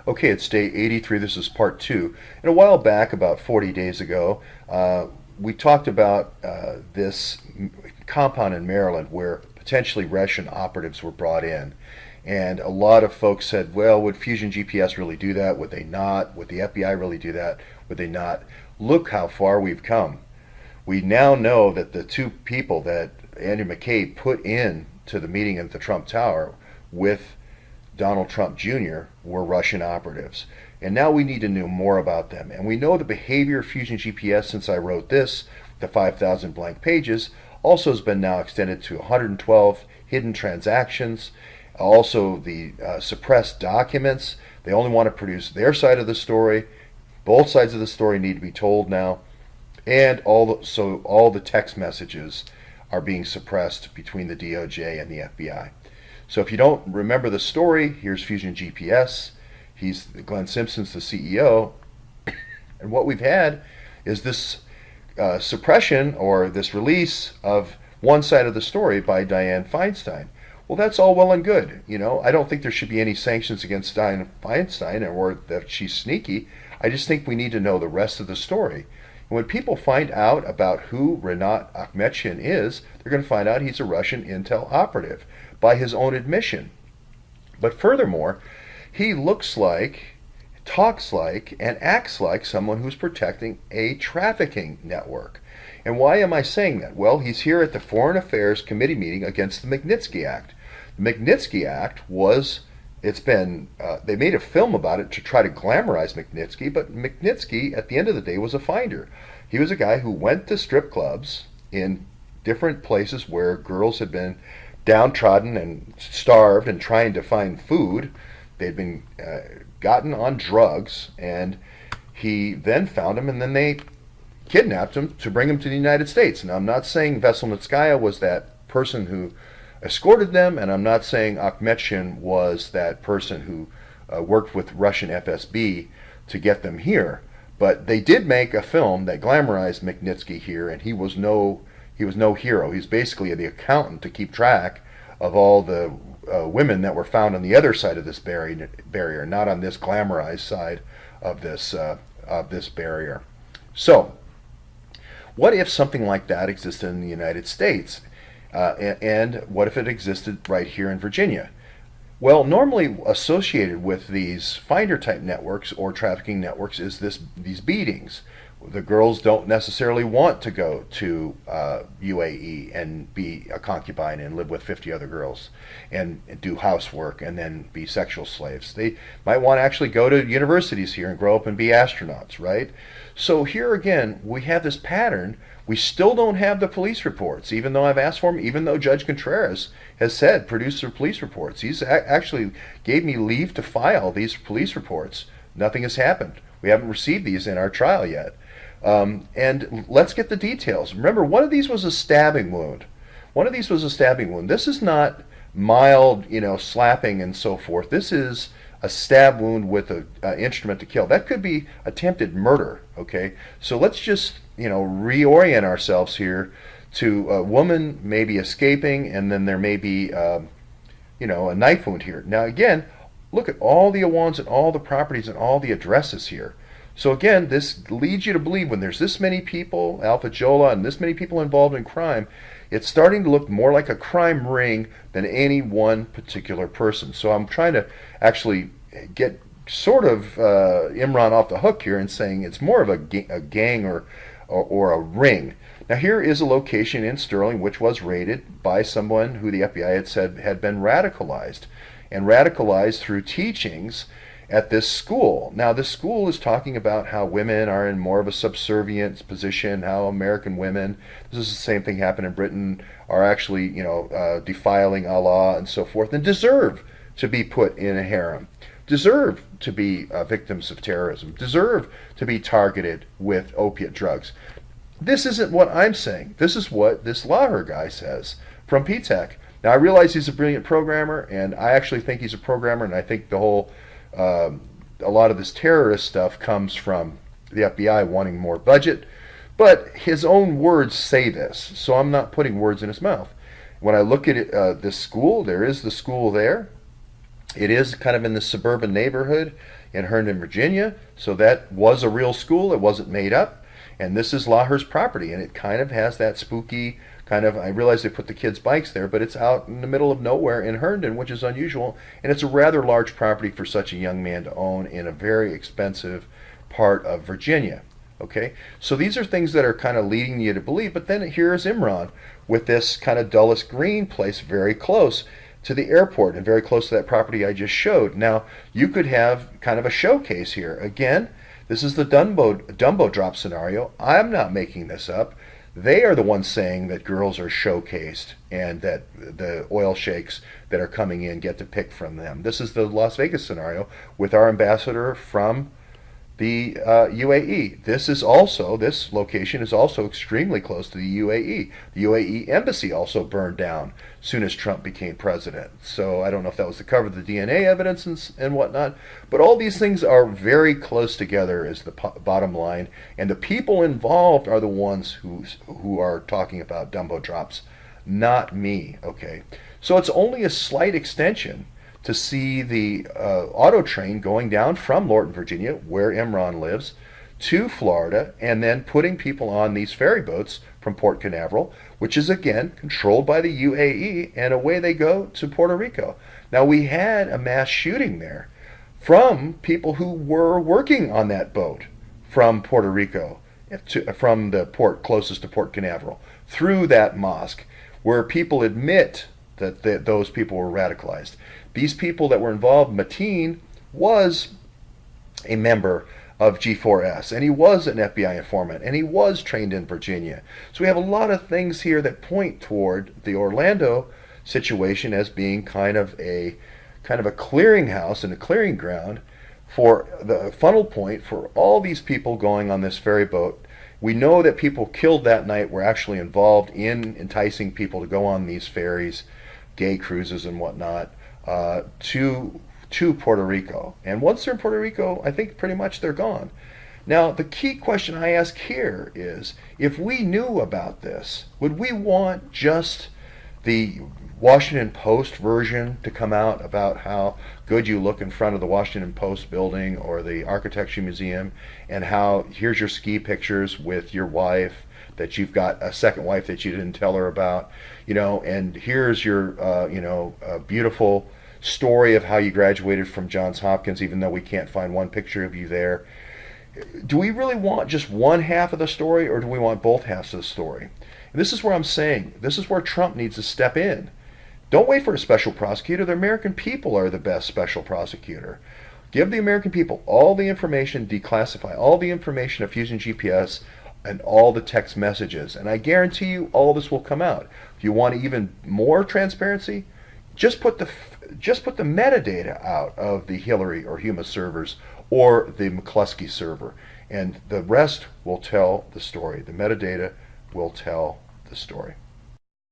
Okay, it's day 83. This is part two. And a while back, about 40 days ago, we talked about this compound in Maryland where potentially Russian operatives were brought in. And a lot of folks said, well, would Fusion GPS really do that? Would they not? Would the FBI really do that? Would they not? Look how far we've come. We now know that the two people that Andrew McCabe put in to the meeting at the Trump Tower with Donald Trump Jr. were Russian operatives. And now we need to know more about them. And we know the behavior of Fusion GPS since I wrote this, the 5,000 blank pages, also has been now extended to 112 hidden transactions, also the suppressed documents. They only want to produce their side of the story. Both sides of the story need to be told now. And so all the text messages are being suppressed between the DOJ and the FBI. So if you don't remember the story, here's Fusion GPS. Glenn Simpson's the CEO. And what we've had is this suppression or this release of one side of the story by Dianne Feinstein. Well, that's all well and good. I don't think there should be any sanctions against Dianne Feinstein or that she's sneaky. I just think we need to know the rest of the story. And when people find out about who Rinat Akhmetshin is, they're going to find out he's a Russian intel operative by his own admission. But furthermore, he looks like, talks like, and acts like someone who's protecting a trafficking network. And why am I saying that? Well, he's here at the Foreign Affairs Committee meeting against the Magnitsky Act. The Magnitsky Act they made a film about it to try to glamorize Magnitsky, but Magnitsky, at the end of the day, was a finder. He was a guy who went to strip clubs in different places where girls had been downtrodden and starved and trying to find food. They'd been gotten on drugs, and he then found them, and then they kidnapped him to bring him to the United States. Now, I'm not saying Veselnitskaya was that person who escorted them, and I'm not saying Akhmetshin was that person who worked with Russian FSB to get them here. But they did make a film that glamorized Magnitsky here, and he was no hero. He's basically the accountant to keep track of all the women that were found on the other side of this barrier, not on this glamorized side of this barrier. So, what if something like that existed in the United States? And what if it existed right here in Virginia? Well, normally associated with these finder-type networks or trafficking networks is these beatings. The girls don't necessarily want to go to UAE and be a concubine and live with 50 other girls and do housework and then be sexual slaves. They might want to actually go to universities here and grow up and be astronauts, right? So here again, we have this pattern. We still don't have the police reports, even though I've asked for them, even though Judge Contreras has said, produce the police reports. He's actually gave me leave to file these police reports. Nothing has happened. We haven't received these in our trial yet. And let's get the details. Remember, one of these was a stabbing wound. This is not mild, slapping and so forth. This is a stab wound with an instrument to kill. That could be attempted murder, okay? So let's just, reorient ourselves here to a woman maybe escaping, and then there may be, a knife wound here. Now, again, look at all the Awans and all the properties and all the addresses here. So again, this leads you to believe when there's this many people, Alpha Jola, and this many people involved in crime, it's starting to look more like a crime ring than any one particular person. So I'm trying to actually get sort of Imran off the hook here and saying it's more of a gang or a ring. Now here is a location in Sterling which was raided by someone who the FBI had said had been radicalized through teachings at this school. Now, this school is talking about how women are in more of a subservient position, how American women, this is the same thing happened in Britain, are actually, defiling Allah and so forth, and deserve to be put in a harem, deserve to be victims of terrorism, deserve to be targeted with opiate drugs. This isn't what I'm saying. This is what this Lahar guy says from PTAC. Now, I realize he's a brilliant programmer, and I actually think he's a programmer, and I think the whole a lot of this terrorist stuff comes from the FBI wanting more budget, but his own words say this, so I'm not putting words in his mouth. When I look at this school, there is the school there, It is kind of in the suburban neighborhood in Herndon, Virginia, so that was a real school. It wasn't made up. And this is Laher's property, and it kind of has that spooky kind of. I realize they put the kids' bikes there, but it's out in the middle of nowhere in Herndon, which is unusual. And it's a rather large property for such a young man to own in a very expensive part of Virginia. Okay, so these are things that are kind of leading you to believe. But then here's Imran with this kind of Dulles Green place very close to the airport and very close to that property I just showed. Now, you could have kind of a showcase here. Again, this is the Dumbo drop scenario. I'm not making this up. They are the ones saying that girls are showcased and that the oil sheikhs that are coming in get to pick from them. This is the Las Vegas scenario with our ambassador from the UAE. This location is also extremely close to the UAE. The UAE embassy also burned down soon as Trump became president. So I don't know if that was to cover the DNA evidence and whatnot, but all these things are very close together is the bottom line. And the people involved are the ones who are talking about Dumbo drops, not me. Okay, so it's only a slight extension to see the auto train going down from Lorton, Virginia, where Imran lives, to Florida, and then putting people on these ferry boats from Port Canaveral, which is again controlled by the UAE, and away they go to Puerto Rico. Now, we had a mass shooting there from people who were working on that boat from Puerto Rico, from the port closest to Port Canaveral, through that mosque, where people admit that those people were radicalized. These people that were involved, Mateen was a member of G4S, and he was an FBI informant, and he was trained in Virginia. So we have a lot of things here that point toward the Orlando situation as being kind of a clearinghouse and a clearing ground for the funnel point for all these people going on this ferry boat. We know that people killed that night were actually involved in enticing people to go on these ferries, gay cruises and whatnot, to Puerto Rico. And once they're in Puerto Rico, I think pretty much they're gone. Now, the key question I ask here is, if we knew about this, would we want just the Washington Post version to come out about how good you look in front of the Washington Post building or the Architecture Museum, and how here's your ski pictures with your wife, that you've got a second wife that you didn't tell her about, and here's your, beautiful story of how you graduated from Johns Hopkins, even though we can't find one picture of you there. Do we really want just one half of the story, or do we want both halves of the story? And this is where I'm saying, this is where Trump needs to step in. Don't wait for a special prosecutor. The American people are the best special prosecutor. Give the American people all the information, declassify all the information of Fusion GPS and all the text messages, and I guarantee you all this will come out. If you want even more transparency, just put the metadata out of the Hillary or Huma servers or the McCluskey server, and the rest will tell the story. The metadata will tell the story.